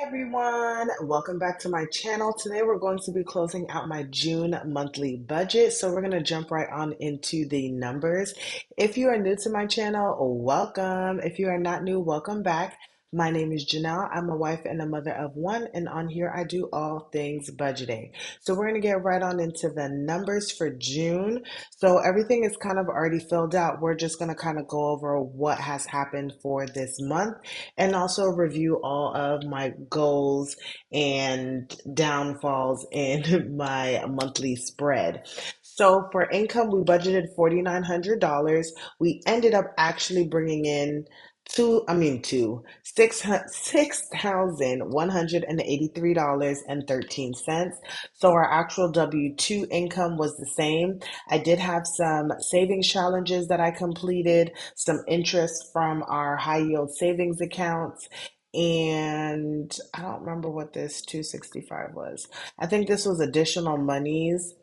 Everyone, welcome back to my channel. Today we're going to be closing out my June monthly budget. So we're going to jump right on into the numbers. If you are new to my channel, welcome. If you are not new, welcome back. My name is Janelle. I'm a wife and a mother of one, and on here I do all things budgeting. So we're going to get right on into the numbers for June. So everything is kind of already filled out. We're just going to kind of go over what has happened for this month and also review all of my goals and downfalls in my monthly spread. So for income, we budgeted $4,900. We ended up actually bringing in $6,183.13. So our actual W-2 income was the same. I did have some savings challenges that I completed, some interest from our high yield savings accounts. And I don't remember what this 265 was. I think this was additional monies.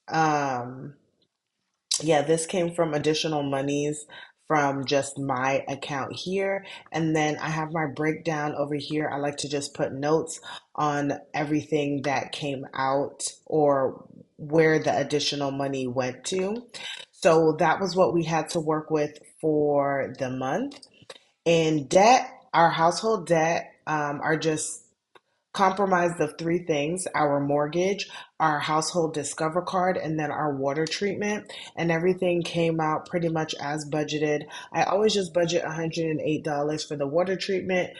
Um, yeah, this came from additional monies from just my account here. And then I have my breakdown over here. I like to just put notes on everything that came out or where the additional money went to. So that was what we had to work with for the month. In debt, our household debt are just comprised of three things: our mortgage, our household discover card, and then our water treatment. And everything came out pretty much as budgeted. I always just budget $108 for the water treatment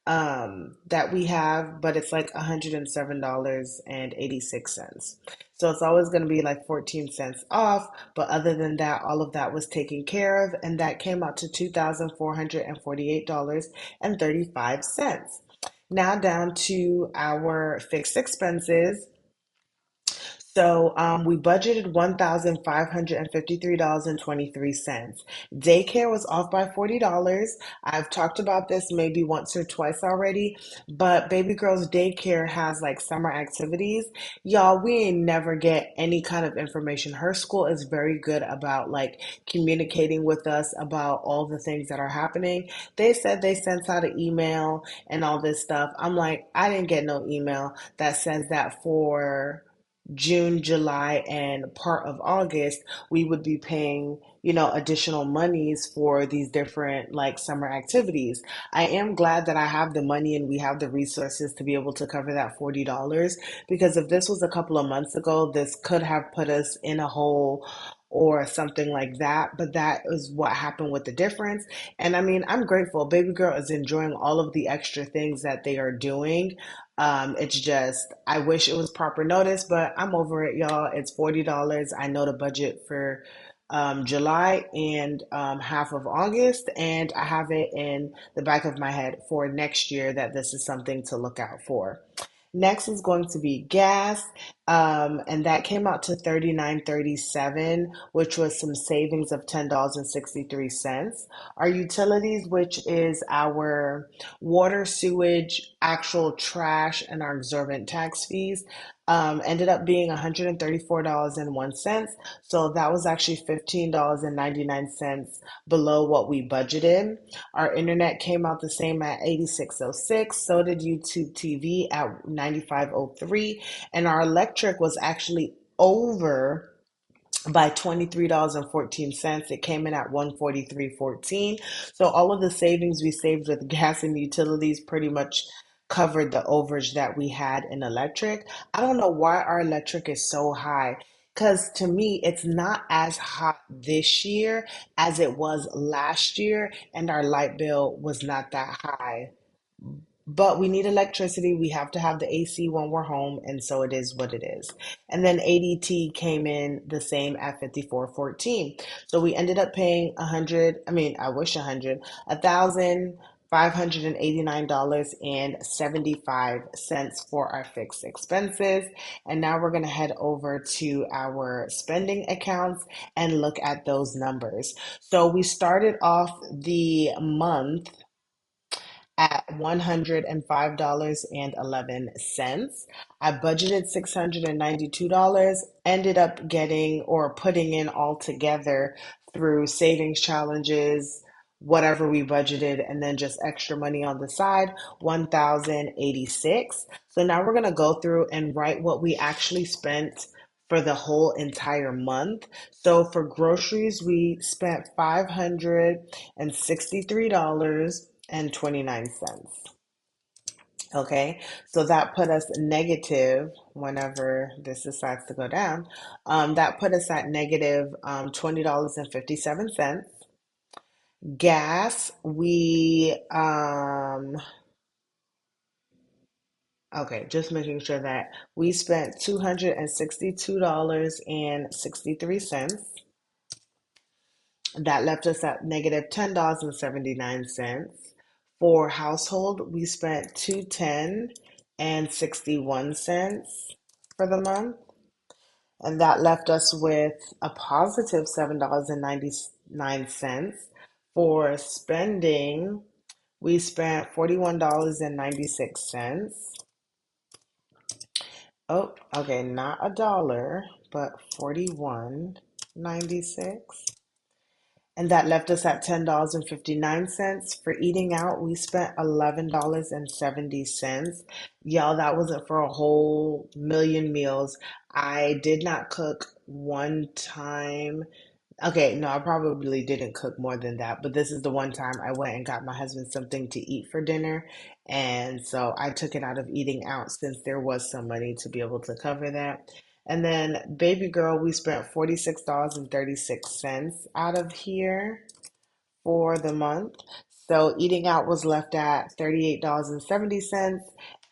that we have, but it's like $107.86. So it's always going to be like 14 cents off. But other than that, all of that was taken care of, and that came out to $2,448.35. Now down to our fixed expenses. So we budgeted $1,553.23. Daycare was off by $40. I've talked about this maybe once or twice already, but baby girl's daycare has like summer activities. Y'all, we ain't never get any kind of information. Her school is very good about like communicating with us about all the things that are happening. They said they sent out an email and all this stuff. I'm like, I didn't get no email that says that for June, July, and part of August, we would be paying, additional monies for these different like summer activities. I am glad that I have the money and we have the resources to be able to cover that $40 because if this was a couple of months ago, this could have put us in a hole or something like that. But that is what happened with the difference. And I mean, I'm grateful. Baby girl is enjoying all of the extra things that they are doing. It's just, I wish it was proper notice, but I'm over it, y'all. It's $40. I know the budget for July and half of August, and I have it in the back of my head for next year that this is something to look out for. Next is going to be gas, and that came out to 39.37, which was some savings of $10.63. Our utilities, which is our water, sewage, actual trash, and our exorbitant tax fees, ended up being $134.01. So that was actually $15.99 below what we budgeted. Our internet came out the same at 8606. So did YouTube TV at 9503. And our electric was actually over by $23.14. It came in at 143.14. So all of the savings we saved with gas and utilities pretty much covered the overage that we had in electric. I don't know why our electric is so high. Because to me, it's not as hot this year as it was last year, and our light bill was not that high. But we need electricity. We have to have the AC when we're home, and so it is what it is. And then ADT came in the same at 54.14. So we ended up paying 100, I mean, I wish 100, $1,589.75 for our fixed expenses. And now we're going to head over to our spending accounts and look at those numbers. So we started off the month at $105.11. I budgeted $692, ended up getting or putting in all together through savings challenges, whatever we budgeted, and then just extra money on the side, 1,086. So now we're going to go through and write what we actually spent for the whole entire month. So for groceries, we spent $563.29. Okay, so that put us negative whenever this decides to go down. That put us at negative $20.57. Gas, okay, just making sure that we spent $262.63. That left us at negative $10.79. For household, we spent 210.61 for the month. And that left us with a positive $7.99. For spending, we spent $41.96. Oh, okay, not a dollar, but 41.96. And that left us at $10.59. For eating out, we spent $11.70. Y'all, that wasn't for a whole million meals. I did not cook one time. Okay, no, I probably didn't cook more than that, but this is the one time I went and got my husband something to eat for dinner. And so I took it out of eating out since there was some money to be able to cover that. And then baby girl, we spent $46.36 out of here for the month. So eating out was left at $38.70,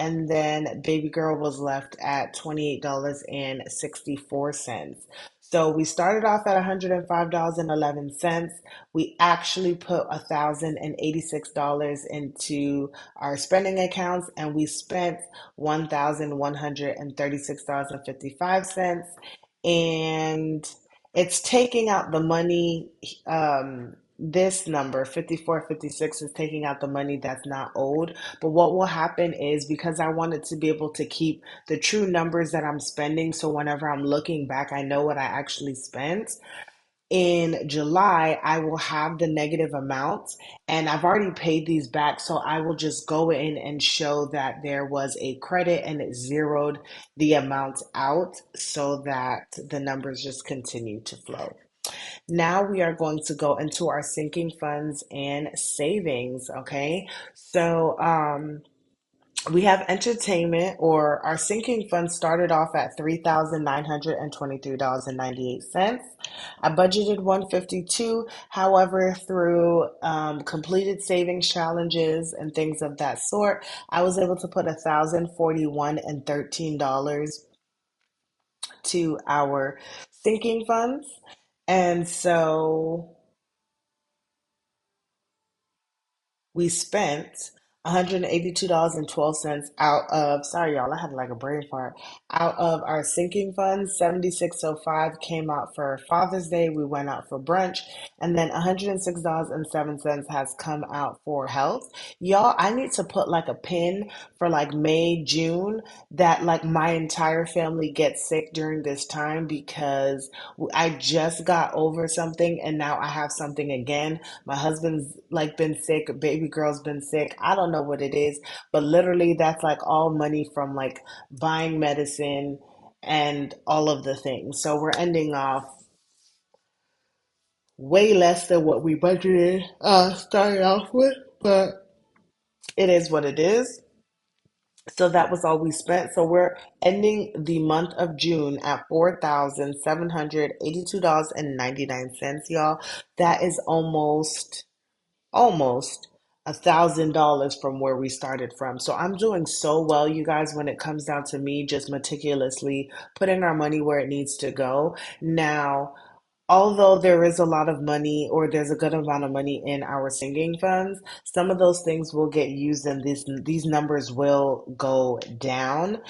and then baby girl was left at $28.64. So we started off at $105.11. We actually put $1,086 into our spending accounts, and we spent $1,136.55. And it's taking out the money. This number 5456 is taking out the money that's not owed. But what will happen is, because I wanted to be able to keep the true numbers that I'm spending, so whenever I'm looking back I know what I actually spent, in July I will have the negative amounts, and I've already paid these back, so I will just go in and show that there was a credit and it zeroed the amounts out so that the numbers just continue to flow. Now we are going to go into our sinking funds and savings, okay? So, we have entertainment, or our sinking fund started off at $3,923.98. I budgeted 152. However, through completed savings challenges and things of that sort, I was able to put $1,041.13 to our sinking funds. And so we spent $182.12 out of, sorry y'all, I had like a brain fart, out of our sinking fund. 7605 came out for Father's Day. We went out for brunch. And then $106.07 has come out for health. Y'all, I need to put like a pin for like May, June, that like my entire family gets sick during this time, because I just got over something and now I have something again. My husband's like been sick, baby girl's been sick. I don't know what it is, but literally that's like all money from like buying medicine and all of the things. So we're ending off way less than what we budgeted starting off with, but it is what it is. So that was all we spent. So we're ending the month of June at $4,782.99, y'all. That is almost $1,000 from where we started from. So I'm doing so well, you guys, when it comes down to me just meticulously putting our money where it needs to go. Now, although there is a lot of money, or there's a good amount of money in our sinking funds, some of those things will get used and these numbers will go down.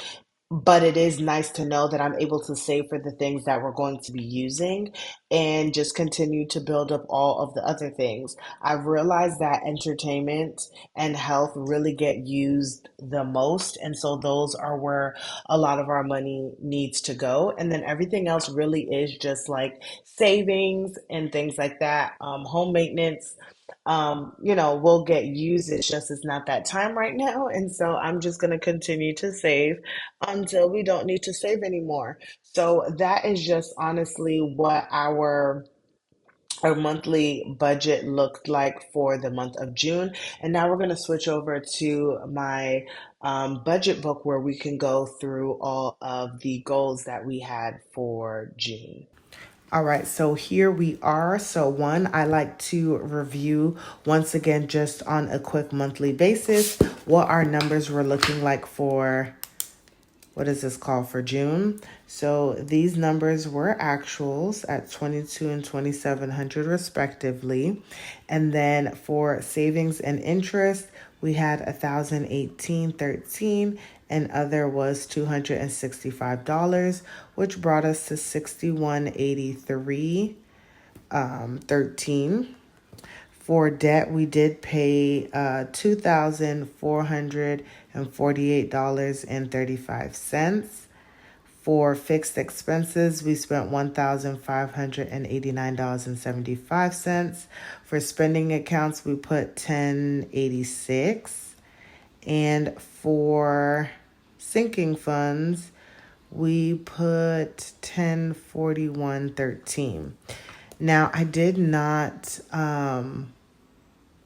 But it is nice to know that I'm able to save for the things that we're going to be using. and just continue to build up all of the other things. I've realized that entertainment and health really get used the most. And so those are where a lot of our money needs to go. And then everything else really is just like savings and things like that. Home maintenance, will get used. It's just it's not that time right now. And so I'm just going to continue to save until we don't need to save anymore. So that is just honestly what our monthly budget looked like for the month of June. And now we're going to switch over to my budget book where we can go through all of the goals that we had for June. All right, so here we are. So, one, I like to review once again, just on a quick monthly basis, what our numbers were looking like for what is this called for June. So these numbers were actuals at 22 and 2700 respectively. And then for savings and interest, we had 1018.13 and other was $265, which brought us to 6183 13. For debt, we did pay $2,448.35. For fixed expenses, we spent $1,589.75. For spending accounts, we put $10.86. And for sinking funds, we put $10.41.13. Now, I did not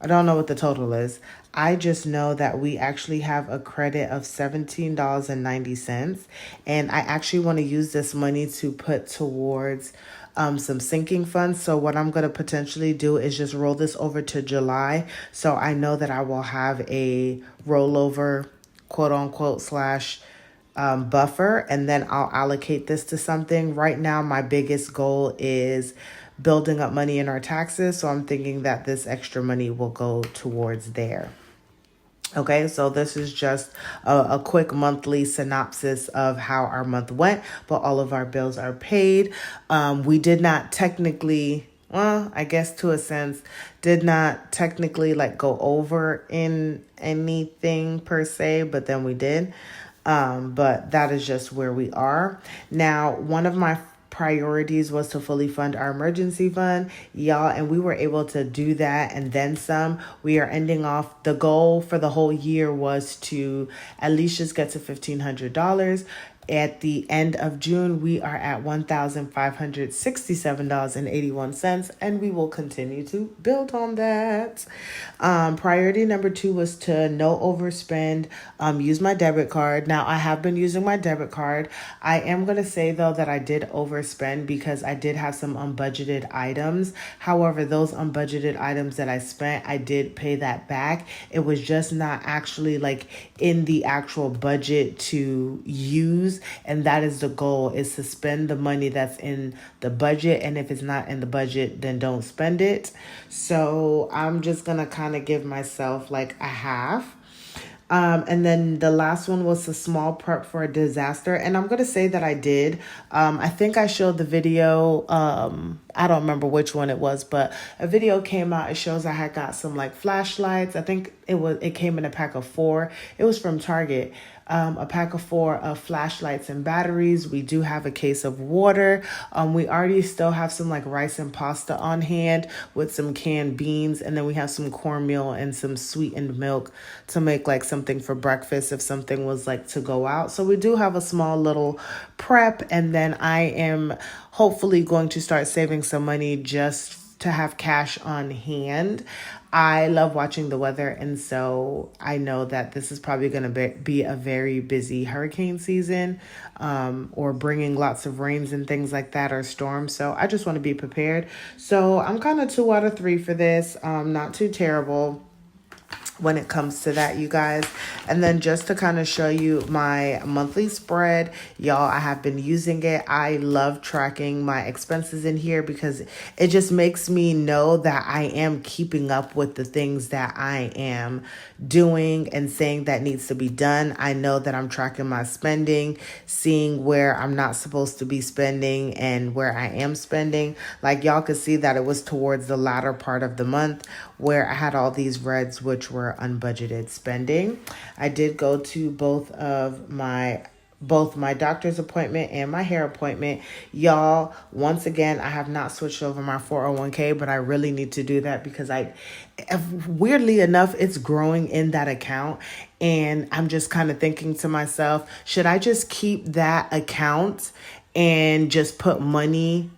I don't know what the total is. I just know that we actually have a credit of $17.90. And I actually want to use this money to put towards some sinking funds. So what I'm going to potentially do is just roll this over to July. So I know that I will have a rollover, quote unquote, slash buffer, and then I'll allocate this to something. Right now, my biggest goal is building up money in our taxes. So I'm thinking that this extra money will go towards there. Okay, so this is just a quick monthly synopsis of how our month went, but all of our bills are paid. We did not technically, well, I guess to a sense, did not technically like go over in anything per se, but then we did. But that is just where we are. Now, one of my priorities was to fully fund our emergency fund, y'all, and we were able to do that and then some. We are ending off, the goal for the whole year was to at least just get to $1,500. At the end of June, we are at $1,567.81, and we will continue to build on that. Priority number 2 was to no overspend, use my debit card. Now, I have been using my debit card. I am going to say, though, that I did overspend because I did have some unbudgeted items. However, those unbudgeted items that I spent, I did pay that back. It was just not actually like in the actual budget to use. And that is the goal, is to spend the money that's in the budget. And if it's not in the budget, then don't spend it. So I'm just going to kind of give myself like a half. And then the last one was a small prep for a disaster. And I'm going to say that I did. I think I showed the video. I don't remember which one it was, but a video came out. It shows I had got some like flashlights. I think it came in a pack of 4. It was from Target. A pack of 4 of flashlights and batteries. We do have a case of water. We already still have some like rice and pasta on hand with some canned beans. And then we have some cornmeal and some sweetened milk to make like something for breakfast if something was like to go out. So we do have a small little prep. And then I am hopefully going to start saving some money just to have cash on hand. I love watching the weather, and so I know that this is probably going to be a very busy hurricane season, or bringing lots of rains and things like that, or storms. So I just want to be prepared. So I'm kind of 2 out of 3 for this. Not too terrible. when it comes to that, you guys. And then just to kind of show you my monthly spread, y'all, I have been using it. I love tracking my expenses in here because it just makes me know that I am keeping up with the things that I am doing and saying that needs to be done. I know that I'm tracking my spending, seeing where I'm not supposed to be spending and where I am spending. Like y'all could see that it was towards the latter part of the month where I had all these reds, which were unbudgeted spending. I did go to both my doctor's appointment and my hair appointment. Y'all, once again, I have not switched over my 401k, but I really need to do that because weirdly enough, it's growing in that account. And I'm just kind of thinking to myself, should I just keep that account and just put money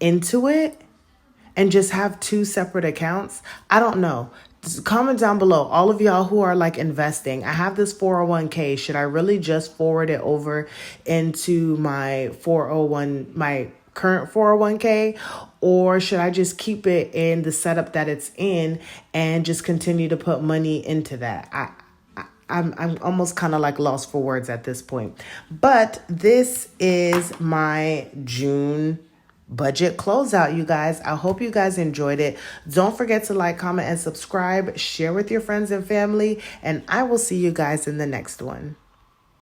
into it and just have two separate accounts? I don't know. Comment down below, all of y'all who are like investing. I have this 401k. Should I really just forward it over into my my current 401k, or should I just keep it in the setup that it's in and just continue to put money into that? I'm almost kind of like lost for words at this point. But this is my June budget closeout, you guys. I hope you guys enjoyed it. Don't forget to like, comment, and subscribe. Share with your friends and family. And I will see you guys in the next one.